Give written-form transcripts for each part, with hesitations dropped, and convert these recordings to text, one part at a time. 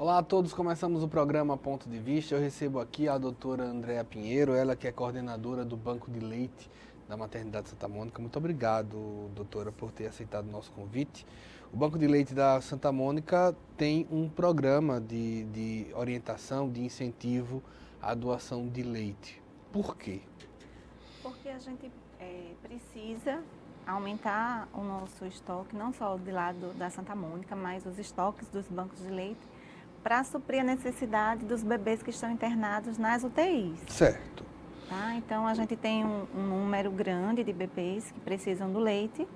Olá a todos, começamos o programa Ponto de Vista. Eu recebo aqui a doutora Andréa Pinheiro, ela que é coordenadora do Banco de Leite da Maternidade Santa Mônica. Muito obrigado, doutora, por ter aceitado o nosso convite. O Banco de Leite da Santa Mônica tem um programa de orientação, de incentivo à doação de leite. Por quê? Porque a gente precisa aumentar o nosso estoque, não só do lado da Santa Mônica, mas os estoques dos bancos de leite, para suprir a necessidade dos bebês que estão internados nas UTIs. Certo. Tá? Então, a gente tem um número grande de bebês que precisam do leite.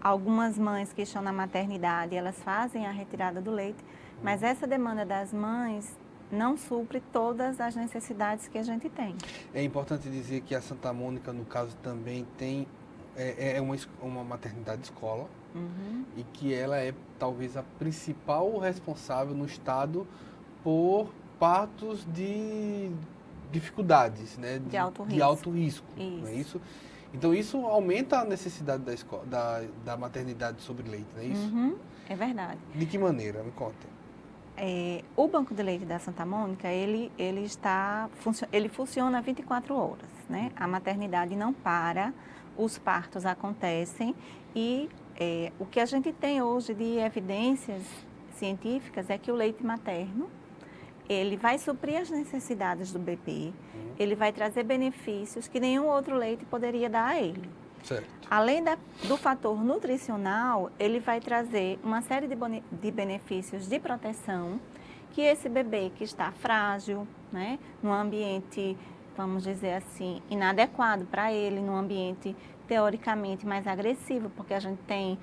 Algumas mães que estão na maternidade, elas fazem a retirada do leite, mas essa demanda das mães não supre todas as necessidades que a gente tem. É importante dizer que a Santa Mônica, no caso, também tem uma maternidade escola e que ela é talvez a principal responsável no estado por partos de dificuldades, né? De alto risco. De alto risco, isso. Não é isso? Então isso aumenta a necessidade da maternidade sobre leite, não é isso? É verdade. De que maneira? Me conta. O Banco de Leite da Santa Mônica, ele funciona 24 horas, né? A maternidade não para, os partos acontecem e o que a gente tem hoje de evidências científicas é que o leite materno, ele vai suprir as necessidades do bebê, ele vai trazer benefícios que nenhum outro leite poderia dar a ele. Certo. Além do fator nutricional, ele vai trazer uma série de benefícios de proteção que esse bebê que está frágil, né, num ambiente, vamos dizer assim, inadequado para ele, num ambiente teoricamente mais agressivo, porque a gente tem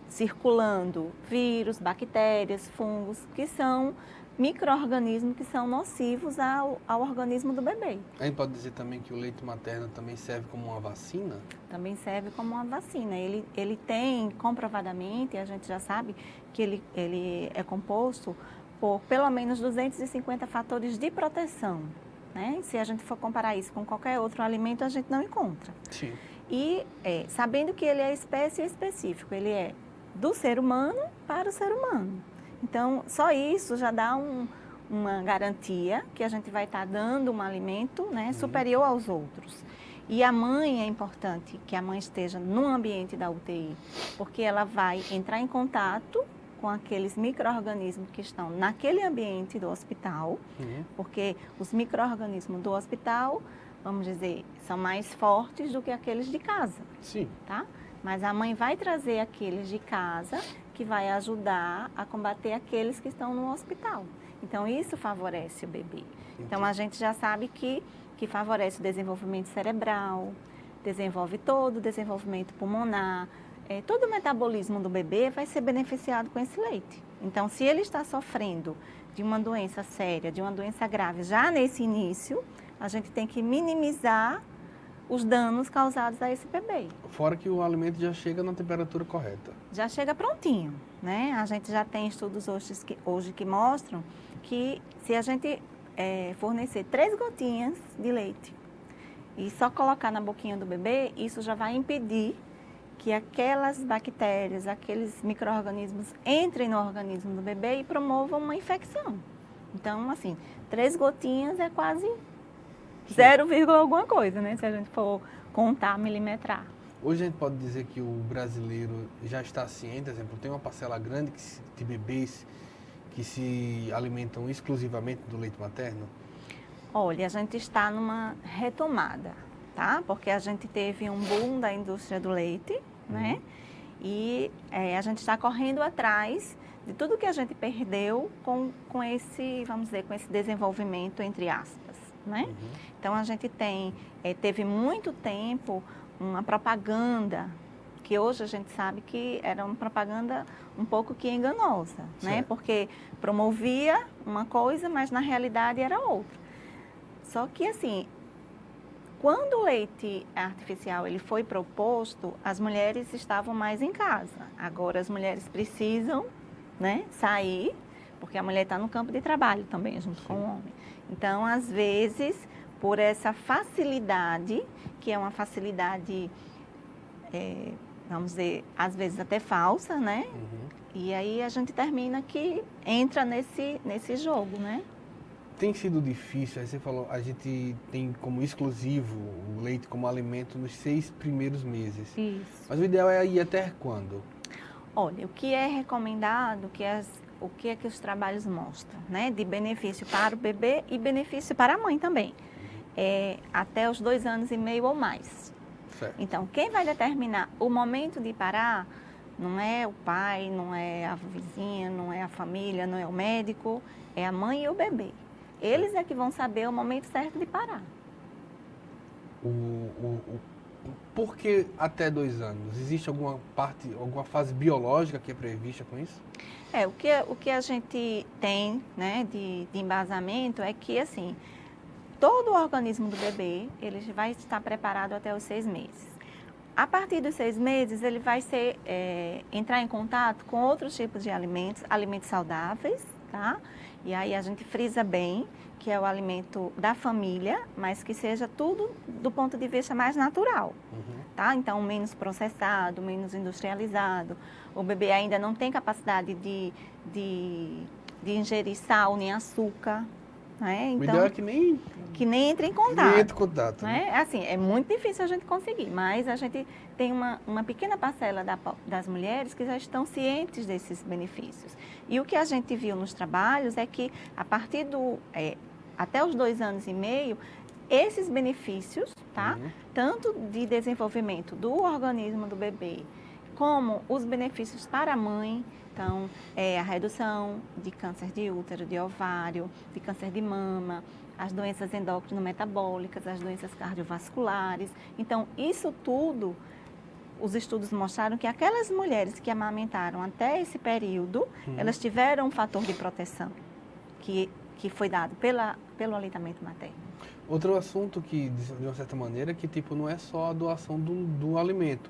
circulando vírus, bactérias, fungos, que são micro-organismos que são nocivos ao organismo do bebê. A gente pode dizer também que o leite materno também serve como uma vacina? Também serve como uma vacina. Ele tem, comprovadamente, a gente já sabe que ele é composto por pelo menos 250 fatores de proteção, né? Se a gente for comparar isso com qualquer outro alimento, a gente não encontra. Sim. E sabendo que ele é espécie específico, ele é do ser humano para o ser humano. Então, só isso já dá uma garantia que a gente vai estar dando um alimento, né, superior aos outros. E a mãe, é importante que a mãe esteja no ambiente da UTI, porque ela vai entrar em contato com aqueles micro-organismos que estão naquele ambiente do hospital, porque os micro-organismos do hospital, vamos dizer, são mais fortes do que aqueles de casa. Sim. Tá? Mas a mãe vai trazer aqueles de casa que vai ajudar a combater aqueles que estão no hospital. Então, isso favorece o bebê. Então, a gente já sabe que favorece o desenvolvimento cerebral, desenvolve todo o desenvolvimento pulmonar, todo o metabolismo do bebê vai ser beneficiado com esse leite. Então, se ele está sofrendo de uma doença séria, de uma doença grave, já nesse início, a gente tem que minimizar os danos causados a esse bebê. Fora que o alimento já chega na temperatura correta. Já chega prontinho, né? A gente já tem estudos hoje que mostram que se a gente fornecer 3 gotinhas de leite e só colocar na boquinha do bebê, isso já vai impedir que aquelas bactérias, aqueles micro-organismos entrem no organismo do bebê e promovam uma infecção. Então, assim, 3 gotinhas é quase 0, alguma coisa, né? Se a gente for contar, milimetrar. Hoje a gente pode dizer que o brasileiro já está ciente, por exemplo, tem uma parcela grande de bebês que se alimentam exclusivamente do leite materno? Olha, a gente está numa retomada, tá? Porque a gente teve um boom da indústria do leite, né? E a gente está correndo atrás de tudo que a gente perdeu com esse, vamos dizer, com esse desenvolvimento, entre aspas, né? Então, a gente teve muito tempo uma propaganda, que hoje a gente sabe que era uma propaganda um pouco que enganosa, né? Porque promovia uma coisa, mas na realidade era outra. Só que, assim, quando o leite artificial ele foi proposto, as mulheres estavam mais em casa. Agora, as mulheres precisam, né, sair, porque a mulher está no campo de trabalho também, junto com o homem. Então, às vezes, por essa facilidade, que é uma facilidade vamos dizer, às vezes até falsa, né? E aí a gente termina que entra nesse jogo, né? Tem sido difícil, aí você falou, a gente tem como exclusivo o leite como alimento nos 6 primeiros meses. Isso. Mas o ideal é ir até quando? Olha, o que é recomendado, o que é que os trabalhos mostram, né? De benefício para o bebê e benefício para a mãe também. É até os 2 anos e meio ou mais. Certo. Então, quem vai determinar o momento de parar não é o pai, não é a vizinha, não é a família, não é o médico, é a mãe e o bebê. Eles é que vão saber o momento certo de parar. Por que até 2 anos? Existe alguma fase biológica que é prevista com isso? O que a gente tem, né, de embasamento é que, assim, todo o organismo do bebê, ele vai estar preparado até os 6 meses. A partir dos 6 meses, ele vai entrar em contato com outros tipos de alimentos, alimentos saudáveis, tá? E aí a gente frisa bem que é o alimento da família, mas que seja tudo do ponto de vista mais natural, tá? Então, menos processado, menos industrializado. O bebê ainda não tem capacidade de ingerir sal nem açúcar, né? Então, o ideal é que nem entre em contato. Nem entre em contato, né? Assim, é muito difícil a gente conseguir, mas a gente tem uma pequena parcela das mulheres que já estão cientes desses benefícios. E o que a gente viu nos trabalhos é que, a partir até os 2 anos e meio, esses benefícios, tá? Tanto de desenvolvimento do organismo do bebê, como os benefícios para a mãe, então, a redução de câncer de útero, de ovário, de câncer de mama, as doenças endócrino-metabólicas, as doenças cardiovasculares. Então, isso tudo, os estudos mostraram que aquelas mulheres que amamentaram até esse período, elas tiveram um fator de proteção que foi dado pelo aleitamento materno. Outro assunto que, de uma certa maneira, que tipo, não é só a doação do alimento.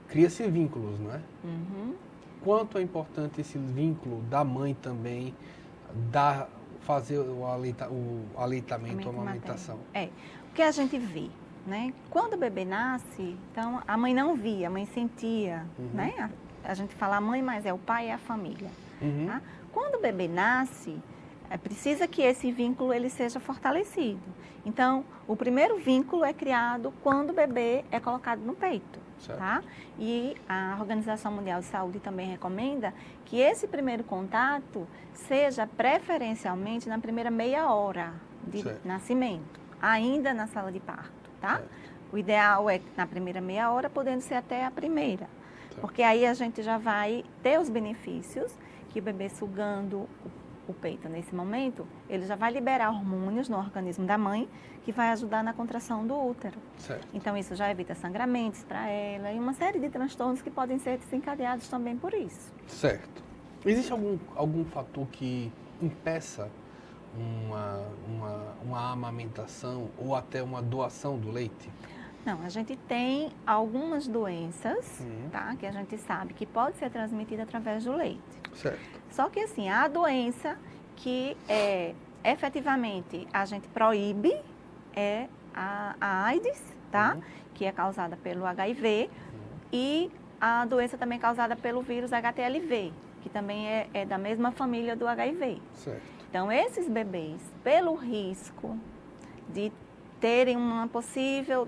Cria-se vínculos, não é? Quanto é importante esse vínculo da mãe também, fazer o aleitamento, a amamentação? O que a gente vê, né? Quando o bebê nasce, então a mãe não via, a mãe sentia, né? A gente fala a mãe, mas é o pai e a família. Tá? Quando o bebê nasce, precisa que esse vínculo ele seja fortalecido. Então, o primeiro vínculo é criado quando o bebê é colocado no peito. Tá? E a Organização Mundial de Saúde também recomenda que esse primeiro contato seja preferencialmente na primeira meia hora de nascimento, ainda na sala de parto, tá? O ideal é na primeira meia hora, podendo ser até a primeira, porque aí a gente já vai ter os benefícios que o bebê sugando o peito nesse momento, ele já vai liberar hormônios no organismo da mãe que vai ajudar na contração do útero. Então, isso já evita sangramentos para ela e uma série de transtornos que podem ser desencadeados também por isso. Certo. Existe algum fator que impeça uma amamentação ou até uma doação do leite? Não, a gente tem algumas doenças, tá, que a gente sabe que pode ser transmitida através do leite. Certo. Só que, assim, a doença que efetivamente a gente proíbe é a AIDS, tá? Que é causada pelo HIV e a doença também causada pelo vírus HTLV, que também é da mesma família do HIV. Certo. Então, esses bebês, pelo risco de terem uma possível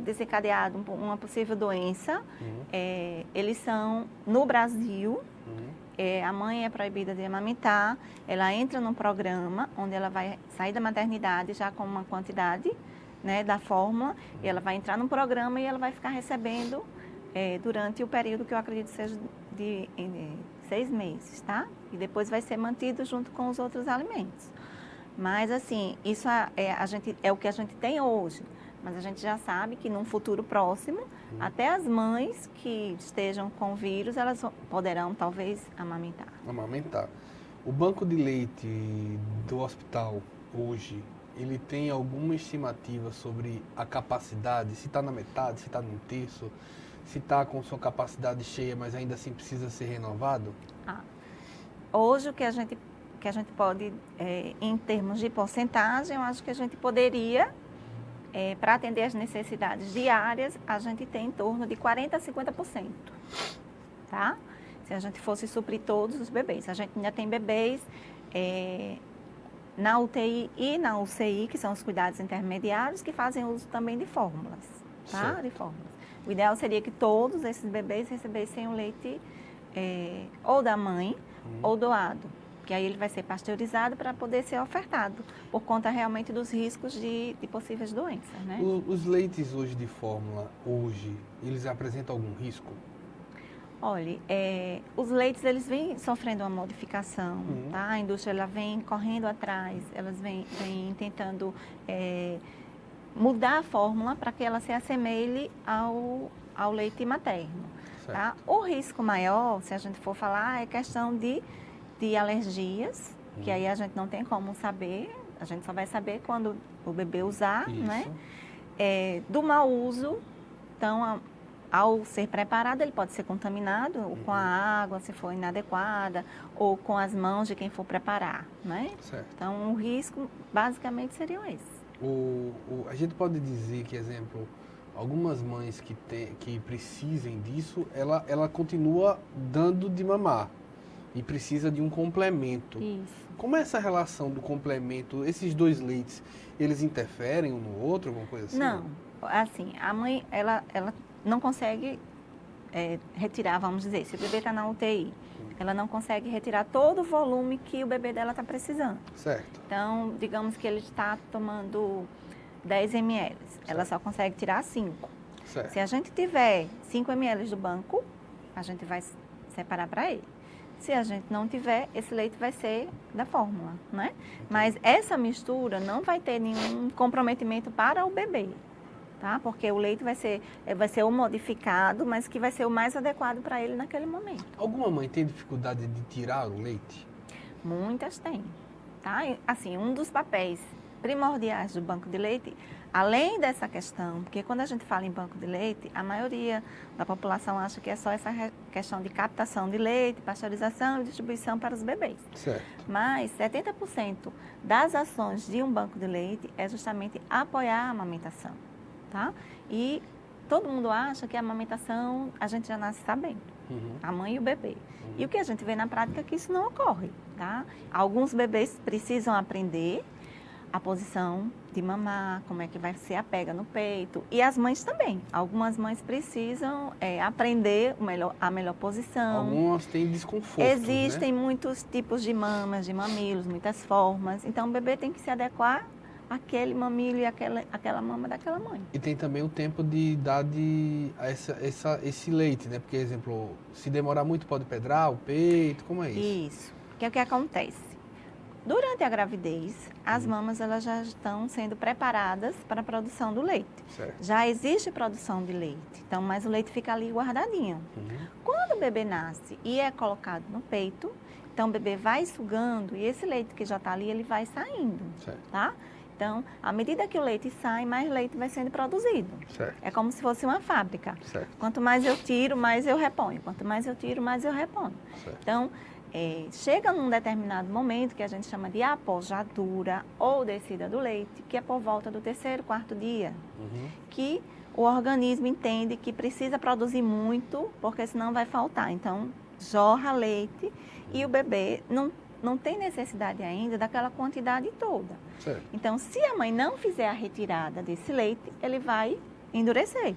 doença, eles são, no Brasil, a mãe é proibida de amamentar, ela entra num programa onde ela vai sair da maternidade já com uma quantidade, né, da fórmula, e ela vai entrar num programa e ela vai ficar recebendo durante o período que eu acredito seja de 6 meses, tá? E depois vai ser mantido junto com os outros alimentos. Mas, assim, isso é o que a gente tem hoje. Mas a gente já sabe que num futuro próximo, até as mães que estejam com vírus, elas poderão talvez amamentar. O banco de leite do hospital hoje, ele tem alguma estimativa sobre a capacidade? Se está na metade, se está num terço, se está com sua capacidade cheia, mas ainda assim precisa ser renovado? Hoje o que a gente pode, em termos de porcentagem, eu acho que a gente poderia, para atender as necessidades diárias, a gente tem em torno de 40% a 50%. tá? Se a gente fosse suprir todos os bebês. A gente ainda tem bebês na UTI e na UCI, que são os cuidados intermediários, que fazem uso também de fórmulas, tá? Certo. De fórmulas. O ideal seria que todos esses bebês recebessem o leite ou da mãe ou doado, que aí ele vai ser pasteurizado para poder ser ofertado, por conta realmente dos riscos de possíveis doenças, né? Os leites hoje de fórmula, eles apresentam algum risco? Olha, os leites, eles vêm sofrendo uma modificação, tá? A indústria, ela vem correndo atrás, elas vêm tentando mudar a fórmula para que ela se assemelhe ao leite materno, tá? O risco maior, se a gente for falar, é questão de alergias, que aí a gente não tem como saber, a gente só vai saber quando o bebê usar, né? Do mau uso, então, ao ser preparado, ele pode ser contaminado ou com a água, se for inadequada, ou com as mãos de quem for preparar, né? Certo. Então, o risco, basicamente, seriam esses. A gente pode dizer que, exemplo, algumas mães que precisem disso, ela continua dando de mamar e precisa de um complemento. Isso. Como é essa relação do complemento? Esses dois leites, eles interferem um no outro, alguma coisa assim? Não. Assim, a mãe, ela não consegue retirar, vamos dizer, se o bebê está na UTI, ela não consegue retirar todo o volume que o bebê dela está precisando. Certo. Então, digamos que ele está tomando 10 ml, ela só consegue tirar 5. Certo. Se a gente tiver 5 ml do banco, a gente vai separar para ele. Se a gente não tiver, esse leite vai ser da fórmula, né? Mas essa mistura não vai ter nenhum comprometimento para o bebê, tá? Porque o leite vai ser o modificado, mas que vai ser o mais adequado para ele naquele momento. Alguma mãe tem dificuldade de tirar o leite? Muitas têm, tá? Assim, um dos papéis primordiais do banco de leite, além dessa questão, porque quando a gente fala em banco de leite, a maioria da população acha que é só essa questão de captação de leite, pasteurização e distribuição para os bebês. Certo. Mas 70% das ações de um banco de leite é justamente apoiar a amamentação, tá? E todo mundo acha que a amamentação a gente já nasce sabendo, a mãe e o bebê. E o que a gente vê na prática é que isso não ocorre, tá? Alguns bebês precisam aprender a posição de mamar, como é que vai ser a pega no peito. E as mães também. Algumas mães precisam aprender a melhor posição. Algumas têm desconforto, Existem muitos tipos de mamas, de mamilos, muitas formas. Então, o bebê tem que se adequar àquele mamilo e àquela mama daquela mãe. E tem também o tempo de dar esse leite, né? Porque, exemplo, se demorar muito pode pedrar o peito, como é isso? Isso. Que é o que acontece? Durante a gravidez, as mamas elas já estão sendo preparadas para a produção do leite. Certo. Já existe produção de leite, então, mas o leite fica ali guardadinho. Quando o bebê nasce e é colocado no peito, então o bebê vai sugando e esse leite que já está ali, ele vai saindo, Certo. tá? Então, à medida que o leite sai, mais leite vai sendo produzido. Certo. É como se fosse uma fábrica. Certo. Quanto mais eu tiro, mais eu reponho. Quanto mais eu tiro, mais eu reponho. Certo. Então, chega num determinado momento que a gente chama de apojadura ou descida do leite, que é por volta do 3º, 4º dia, que o organismo entende que precisa produzir muito, porque senão vai faltar. Então, jorra leite e o bebê não tem necessidade ainda daquela quantidade toda. Certo. Então, se a mãe não fizer a retirada desse leite, ele vai endurecer.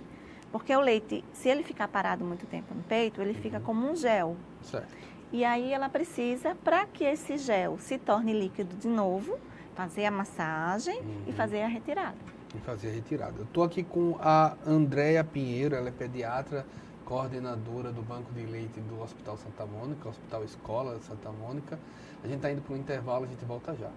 Porque o leite, se ele ficar parado muito tempo no peito, ele fica como um gel. Certo. E aí ela precisa, para que esse gel se torne líquido de novo, fazer a massagem e fazer a retirada. E fazer a retirada. Eu estou aqui com a Andréa Pinheiro, ela é pediatra, coordenadora do Banco de Leite do Hospital Santa Mônica, Hospital Escola Santa Mônica. A gente está indo para um intervalo, a gente volta já.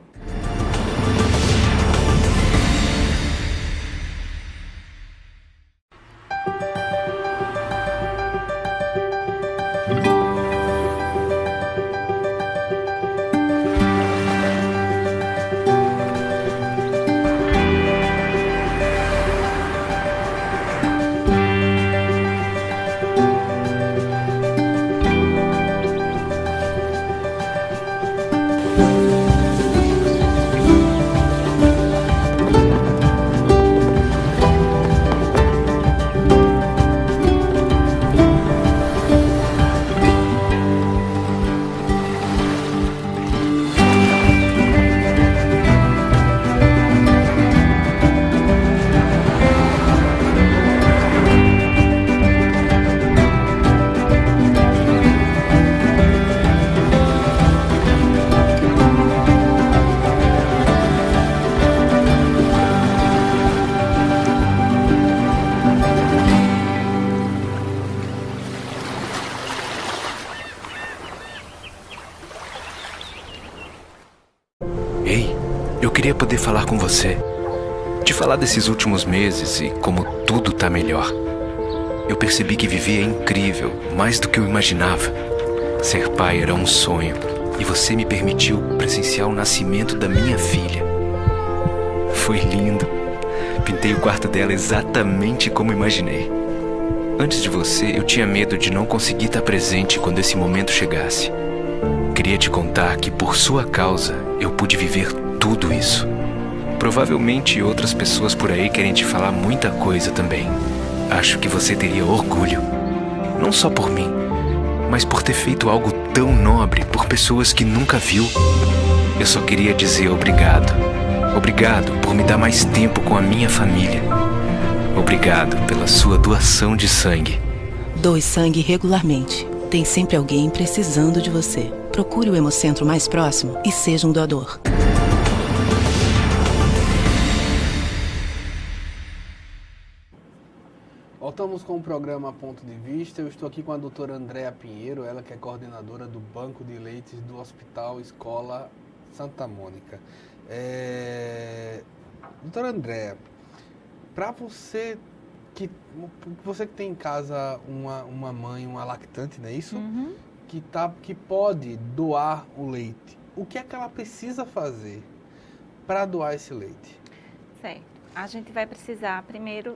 queria poder falar com você. Te falar desses últimos meses e como tudo tá melhor. Eu percebi que viver é incrível, mais do que eu imaginava. Ser pai era um sonho e você me permitiu presenciar o nascimento da minha filha. Foi lindo. Pintei o quarto dela exatamente como imaginei. Antes de você, eu tinha medo de não conseguir estar presente quando esse momento chegasse. Queria te contar que por sua causa eu pude viver tudo isso. Provavelmente outras pessoas por aí querem te falar muita coisa também. Acho que você teria orgulho. Não só por mim, mas por ter feito algo tão nobre por pessoas que nunca viu. Eu só queria dizer obrigado. Obrigado por me dar mais tempo com a minha família. Obrigado pela sua doação de sangue. Doe sangue regularmente. Tem sempre alguém precisando de você. Procure o Hemocentro mais próximo e seja um doador. Voltamos com o programa Ponto de Vista. Eu estou aqui com a doutora Andréa Pinheiro, ela que é coordenadora do Banco de Leites do Hospital Escola Santa Mônica. Doutora Andréa, para você que tem em casa uma mãe, uma lactante, não é isso? Uhum. Que pode doar o leite, o que é que ela precisa fazer para doar esse leite? Certo. A gente vai precisar primeiro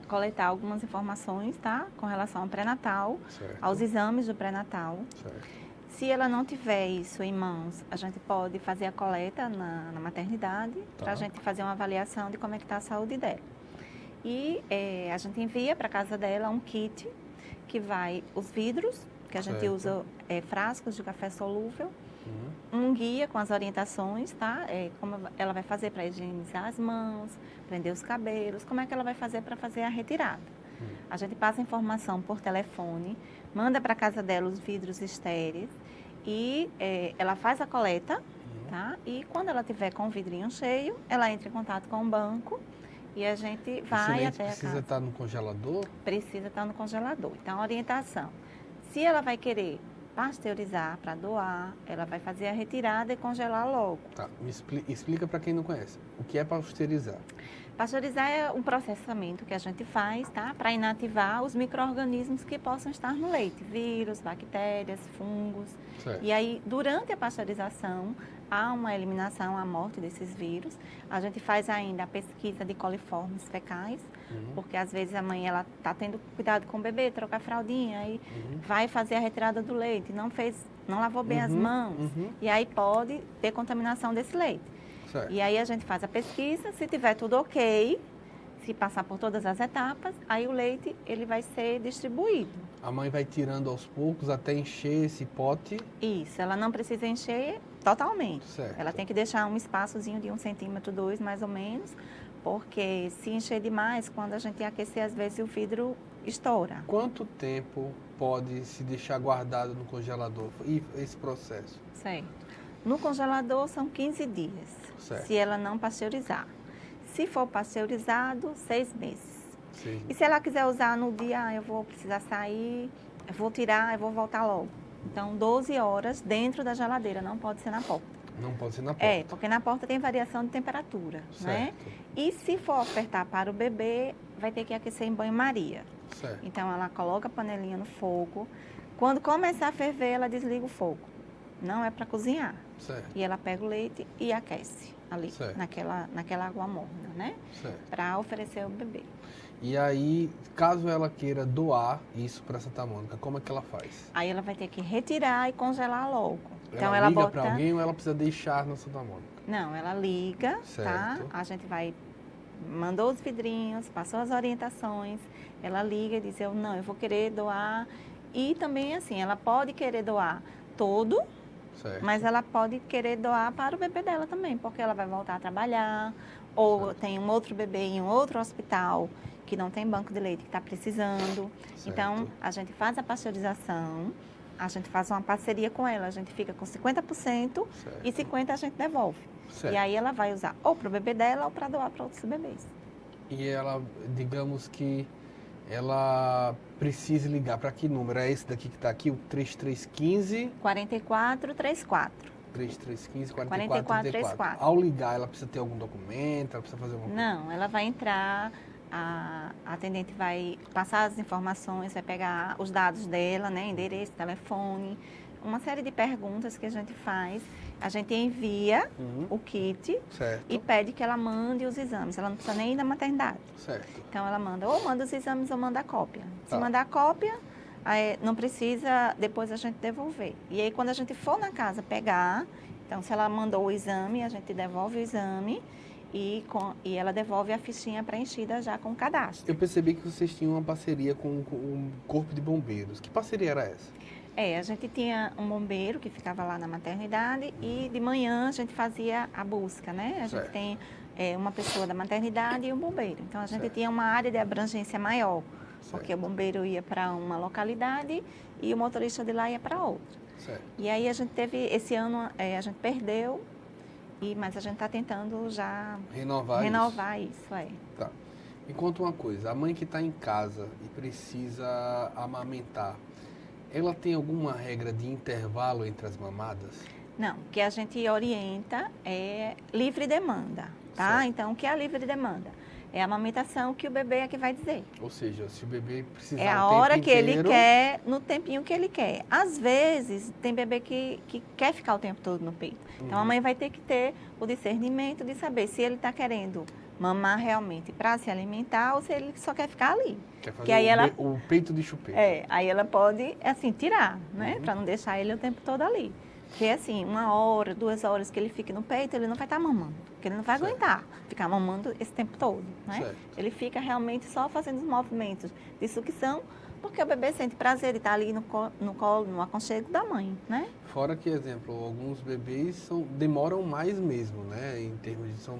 coletar algumas informações, tá? Com relação ao pré-natal, aos exames do pré-natal. Certo. Se ela não tiver isso em mãos, a gente pode fazer a coleta na maternidade, para a gente fazer uma avaliação de como é que está a saúde dela. E a gente envia para casa dela um kit que vai os vidros, que a gente usa frascos de café solúvel, um guia com as orientações, tá? Como ela vai fazer para higienizar as mãos, prender os cabelos, como é que ela vai fazer para fazer a retirada. A gente passa a informação por telefone, manda para casa dela os vidros estéreis e ela faz a coleta, tá? E quando ela tiver com o vidrinho cheio, ela entra em contato com o banco e a gente vai até a casa. Precisa estar no congelador? Precisa estar no congelador. Então, a orientação. Se ela vai querer pasteurizar para doar, ela vai fazer a retirada e congelar logo. Tá, explica para quem não conhece. O que é pasteurizar? Pasteurizar é um processamento que a gente faz, tá? Para inativar os micro-organismos que possam estar no leite. Vírus, bactérias, fungos. Certo. E aí, durante a pasteurização, há uma eliminação, a morte desses vírus. A gente faz ainda a pesquisa de coliformes fecais, porque às vezes a mãe ela está tendo cuidado com o bebê, trocar a fraldinha, aí vai fazer a retirada do leite, não lavou bem as mãos, e aí pode ter contaminação desse leite. Certo. E aí a gente faz a pesquisa, se tiver tudo ok, se passar por todas as etapas, aí o leite ele vai ser distribuído. A mãe vai tirando aos poucos até encher esse pote? Isso, ela não precisa encher totalmente. Certo. Ela tem que deixar um espaçozinho de 1 centímetro, 2 mais ou menos, porque se encher demais, quando a gente aquecer, às vezes o vidro estoura. Quanto tempo pode se deixar guardado no congelador e esse processo? Certo. No congelador são 15 dias, Certo. se ela não pasteurizar. Se for pasteurizado, 6 meses. Sim. E se ela quiser usar no dia, eu vou precisar sair, eu vou tirar, eu vou voltar logo. Então, 12 horas dentro da geladeira, não pode ser na porta. Não pode ser na porta. Porque na porta tem variação de temperatura, né? E se for ofertar para o bebê, vai ter que aquecer em banho-maria. Certo. Então, ela coloca a panelinha no fogo. Quando começar a ferver, ela desliga o fogo. Não é para cozinhar. Certo. E ela pega o leite e aquece ali, naquela água morna, né? Para oferecer ao bebê. E aí, caso ela queira doar isso para Santa Mônica, como é que ela faz? Aí ela vai ter que retirar e congelar logo. Então, ela liga para alguém ou ela precisa deixar na Santa Mônica? Não, ela liga, tá? A gente mandou os vidrinhos, passou as orientações, ela liga e diz, eu vou querer doar. E também, assim, ela pode querer doar todo, mas ela pode querer doar para o bebê dela também, porque ela vai voltar a trabalhar, ou tem um outro bebê em um outro hospital que não tem banco de leite, que está precisando. Então, a gente faz a pasteurização, a gente faz uma parceria com ela, a gente fica com 50% e 50% a gente devolve. E aí ela vai usar ou para o bebê dela ou para doar para outros bebês. E ela, digamos que ela precisa ligar para que número? É esse daqui que está aqui, o 3315? 4434. 3315 4434. Ao ligar, ela precisa ter algum documento? Ela precisa fazer alguma coisa? Não, ela vai entrar, a atendente vai passar as informações, vai pegar os dados dela, né, endereço, telefone, uma série de perguntas que a gente faz. A gente envia o kit Certo. e pede que ela mande os exames. Ela não precisa nem ir na maternidade. Certo. Então, ela manda os exames ou manda a cópia. Se Tá. mandar a cópia, aí não precisa depois a gente devolver. E aí, quando a gente for na casa pegar, então, se ela mandou o exame, a gente devolve o exame e ela devolve a fichinha preenchida já com o cadastro. Eu percebi que vocês tinham uma parceria com o Corpo de Bombeiros. Que parceria era essa? A gente tinha um bombeiro que ficava lá na maternidade e de manhã a gente fazia a busca, né? A gente Certo. tem uma pessoa da maternidade e um bombeiro. Então, a gente Certo. tinha uma área de abrangência maior, Certo. porque o bombeiro ia para uma localidade e o motorista de lá ia para outra. Certo. E aí, a gente teve, esse ano, a gente perdeu, mas a gente está tentando já Renovar isso. isso. Tá. Me conta uma coisa. A mãe que está em casa e precisa amamentar, ela tem alguma regra de intervalo entre as mamadas? Não, o que a gente orienta é livre demanda, tá? Certo. Então, o que é a livre demanda? É a amamentação que o bebê é que vai dizer. Ou seja, se o bebê precisar É a o tempo hora que ele inteiro, quer, no tempinho que ele quer. Às vezes, tem bebê que quer ficar o tempo todo no peito. Então, a mãe vai ter que ter o discernimento de saber se ele está querendo mamar realmente para se alimentar ou se ele só quer ficar ali. quer fazer que aí o peito de chupeta. Aí ela pode, assim, tirar, né? Uhum. Para não deixar ele o tempo todo ali. Porque, assim, 1 hora, 2 horas que ele fique no peito, ele não vai estar mamando. Porque ele não vai Certo. aguentar ficar mamando esse tempo todo, né? Certo. Ele fica realmente só fazendo os movimentos de sucção, porque o bebê sente prazer de estar ali no colo, no aconchego da mãe, né? Fora que, exemplo, alguns bebês demoram mais mesmo, né? Em termos de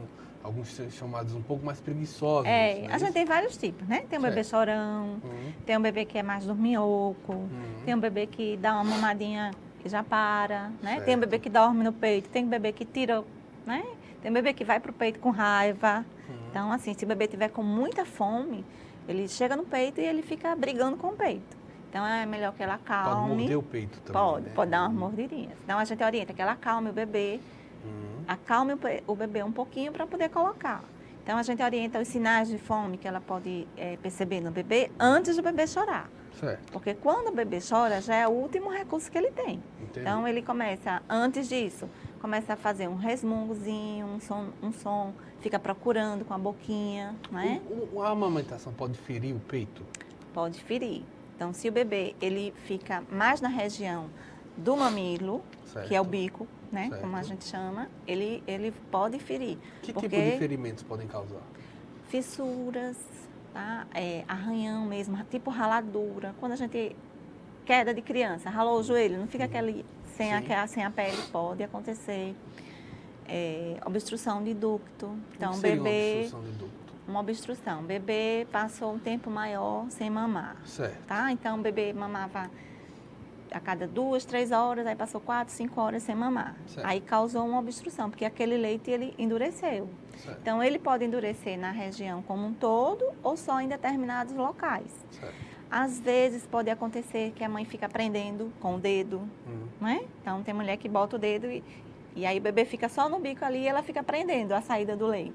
alguns são chamados um pouco mais preguiçosos. né? A gente tem vários tipos, né? Tem um bebê Certo. chorão, tem um bebê que é mais dorminhoco, tem um bebê que dá uma mamadinha que já para, né? Certo. Tem um bebê que dorme no peito, tem um bebê que tira, né? Tem um bebê que vai pro peito com raiva. Então, assim, se o bebê tiver com muita fome, ele chega no peito e ele fica brigando com o peito. Então, é melhor que ela acalme. Pode morder o peito também, Pode, né? pode dar umas mordidinhas. Então, a gente orienta que ela acalme o bebê, acalme o bebê um pouquinho para poder colocar. Então, a gente orienta os sinais de fome que ela pode perceber no bebê antes do bebê chorar. Certo. Porque quando o bebê chora, já é o último recurso que ele tem. Entendi. Então, ele começa, antes disso, começa a fazer um resmungozinho, um som, fica procurando com a boquinha, né? A amamentação pode ferir o peito? Pode ferir. Então, se o bebê, ele fica mais na região do mamilo, Certo. que é o bico, né? Certo. Como a gente chama, ele pode ferir. Que porque tipo de ferimentos podem causar? fissuras, tá? Arranhão mesmo, tipo raladura. Quando a gente queda de criança, ralou o joelho, não fica aquele sem a pele, pode acontecer. Obstrução de ducto. Então, O que seria uma bebê, obstrução de ducto? uma obstrução. Bebê passou um tempo maior sem mamar, Certo. tá? Então, o bebê mamava a cada 2, 3 horas, aí passou 4, 5 horas sem mamar. Certo. Aí causou uma obstrução, porque aquele leite, ele endureceu. Certo. Então, ele pode endurecer na região como um todo ou só em determinados locais. Certo. Às vezes, pode acontecer que a mãe fica prendendo com o dedo, né? Então, tem mulher que bota o dedo e aí o bebê fica só no bico ali e ela fica prendendo a saída do leite.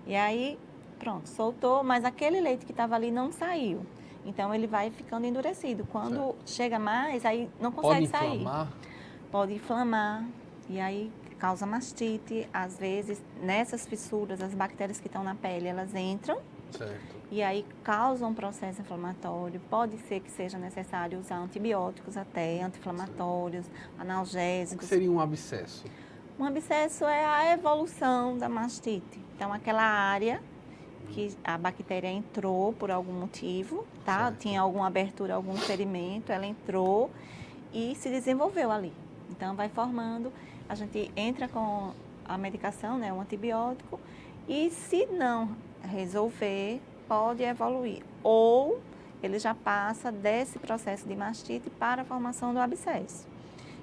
E aí, pronto, soltou, mas aquele leite que estava ali não saiu. Então, ele vai ficando endurecido. Quando chega mais, aí não consegue Pode sair. inflamar? Pode inflamar e aí causa mastite. Às vezes, nessas fissuras, as bactérias que estão na pele, elas entram Certo. e aí causam um processo inflamatório. Pode ser que seja necessário usar antibióticos até, anti-inflamatórios, O que analgésicos. seria um abscesso? Um abscesso é a evolução da mastite. Então, aquela área que a bactéria entrou por algum motivo, tá? Certo. Tinha alguma abertura, algum ferimento, ela entrou e se desenvolveu ali. Então, vai formando, a gente entra com a medicação, né, um antibiótico, e se não resolver, pode evoluir. Ou ele já passa desse processo de mastite para a formação do abscesso.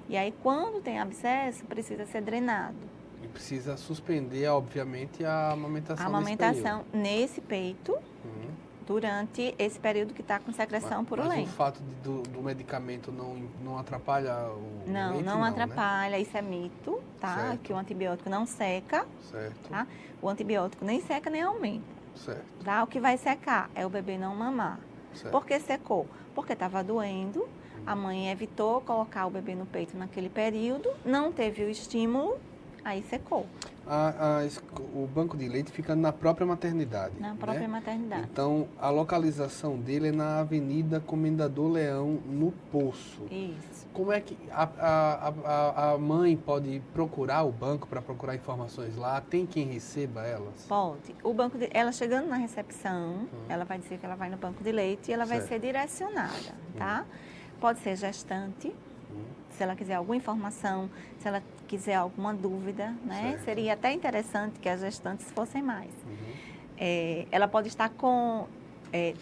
E aí, quando tem abscesso, precisa ser drenado. E precisa suspender, obviamente, a amamentação. A amamentação nesse peito, durante esse período que está com secreção purulenta. Mas o fato do medicamento não atrapalha o leite? Não atrapalha, né? Isso é mito, tá? Certo. Que o antibiótico não seca, Certo. tá? O antibiótico nem seca nem aumenta, Certo. tá? O que vai secar é o bebê não mamar. Certo. Por que secou? Porque estava doendo, a mãe evitou colocar o bebê no peito naquele período, não teve o estímulo, aí secou. O banco de leite fica na própria maternidade. Na própria né? maternidade. Então, a localização dele é na Avenida Comendador Leão, no Poço. Isso. Como é que a mãe pode procurar o banco para procurar informações lá? Tem quem receba elas? Pode. O banco ela chegando na recepção, ela vai dizer que ela vai no banco de leite e ela vai Certo. ser direcionada, tá? Pode ser gestante, se ela quiser alguma informação, se ela quiser alguma dúvida, né? Certo. Seria até interessante que as gestantes fossem mais. Ela pode estar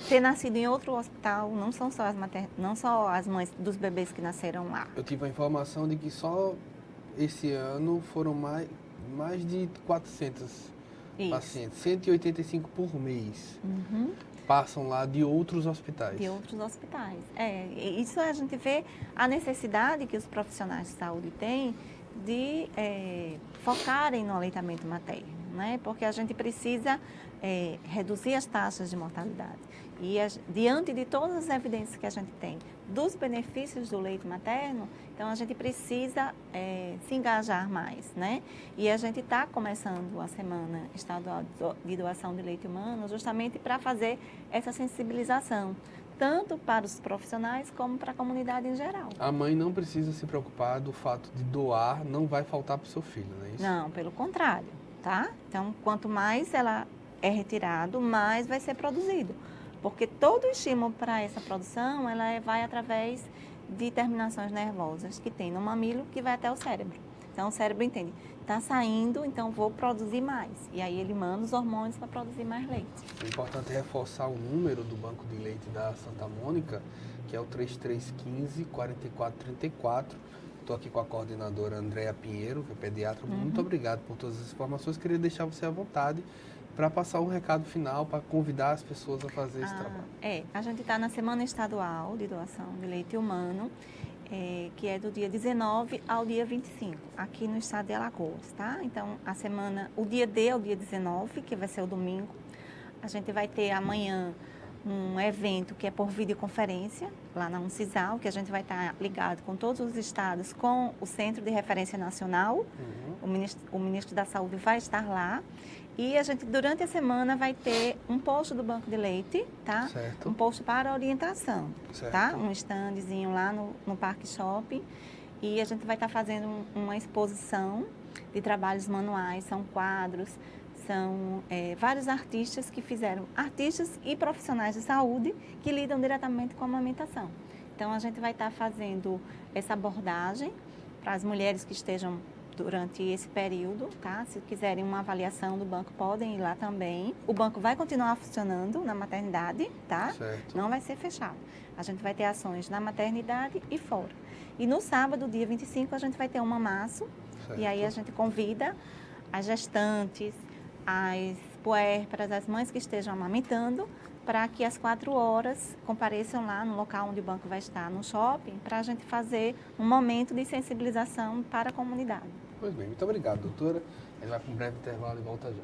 ter nascido em outro hospital, não só as mães dos bebês que nasceram lá. Eu tive a informação de que só esse ano foram mais de 400 Isso. pacientes, 185 por mês. Uhum. Passam lá de outros hospitais. De outros hospitais. Isso a gente vê a necessidade que os profissionais de saúde têm de focarem no aleitamento materno, né? Porque a gente precisa reduzir as taxas de mortalidade. E diante de todas as evidências que a gente tem dos benefícios do leite materno, então a gente precisa se engajar mais, né? E a gente está começando a Semana Estadual de Doação de Leite Humano justamente para fazer essa sensibilização, tanto para os profissionais como para a comunidade em geral. A mãe não precisa se preocupar do fato de doar, não vai faltar para o seu filho, não é isso? Não, pelo contrário, tá? Então, quanto mais ela é retirado, mais vai ser produzido. Porque todo o estímulo para essa produção, ela vai através de terminações nervosas que tem no mamilo que vai até o cérebro. Então, o cérebro entende, está saindo, então vou produzir mais. E aí ele manda os hormônios para produzir mais leite. É importante reforçar o número do banco de leite da Santa Mônica, que é o 3315-4434. Estou aqui com a coordenadora Andréa Pinheiro, que é pediatra. Muito obrigado por todas as informações. Queria deixar você à vontade para passar um recado final, para convidar as pessoas a fazer esse trabalho. A gente está na Semana Estadual de Doação de Leite Humano, que é do dia 19 ao dia 25, aqui no estado de Alagoas, tá? Então, o dia D é o dia 19, que vai ser o domingo. A gente vai ter amanhã um evento que é por videoconferência, lá na Uncisal, que a gente vai estar ligado com todos os estados, com o Centro de Referência Nacional. O ministro da Saúde vai estar lá. E a gente, durante a semana, vai ter um posto do Banco de Leite, tá? Certo. Um posto para orientação, Certo. tá? Um standzinho lá no Parque Shopping. E a gente vai estar fazendo uma exposição de trabalhos manuais, são quadros, são vários artistas artistas e profissionais de saúde que lidam diretamente com a amamentação. Então, a gente vai estar fazendo essa abordagem para as mulheres que estejam durante esse período, tá? Se quiserem uma avaliação do banco, podem ir lá também. O banco vai continuar funcionando na maternidade, tá? Certo. Não vai ser fechado. A gente vai ter ações na maternidade e fora. E no sábado, dia 25, a gente vai ter um mamaço. Certo. E aí a gente convida as gestantes, as puérperas, as mães que estejam amamentando, para que às 4 horas compareçam lá no local onde o banco vai estar, no shopping, para a gente fazer um momento de sensibilização para a comunidade. Pois bem, muito obrigado, doutora. A gente vai para um breve intervalo e volta já.